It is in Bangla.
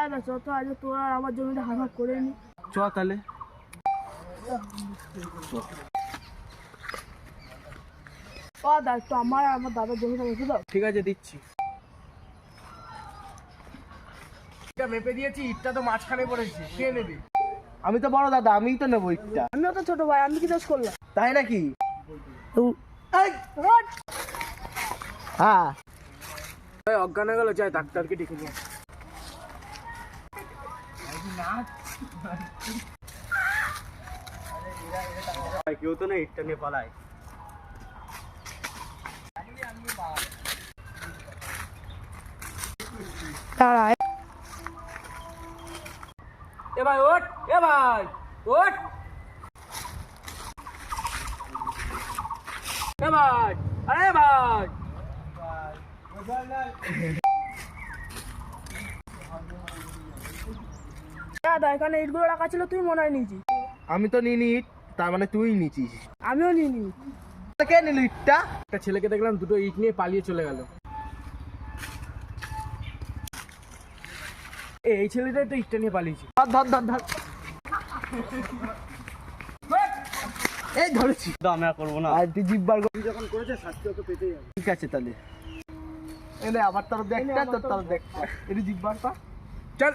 দাদা চ তো আজ তোর আর আমার জমিটা হাফ করে নি। চ তাহলে দাদা একটু আমার আর আমার দাদার জমিটা বেঁচে দাও। ঠিক আছে দিচ্ছি। এটা মেপে দিয়েছি, ইটটা তো মাঝখানে পড়েছে, কে নেবে? আমি তো বড় দাদা, আমিই তো নেবো ইটটা। আমিও তো ছোট ভাই, আমি কি দোষ করলাম? তাই নাকি? এই, ওঠ। হ্যাঁ অজ্ঞান হয়ে গেল, যাই ডাক্তারকে ডেকে নিয়ে কেউ তো নেই, ইটটা নিয়ে পালায়। দাঁড়া, এ ভাই ওঠ, এ ভাই ওঠ, এ ভাই, আরে ভাই দাদা এখানে ইটগুলো রাখা ছিল, তুই মনে হয় নিয়েছিস। আমি তো নিইনি ইট, তার মানে তুই নিয়েছিস। আমিও নিইনি। কে নিল ইটটা? একটা ছেলেকে দেখলাম দুটো ইট নিয়ে পালিয়ে চলে গেল। এই ছেলেটাই তো ইটটা নিয়ে পালিয়েছে। ধর ধর ধর, এই ধরেছি। আমি আর করবো না। আর তুই জিব্বার যখন করেছে শাস্তি ওকে পেতেই হবে। ঠিক আছে তাহলে এনে আমার তরফ দেখটা, তোর তরফ দেখটা, এটা জিব্বার পা চল।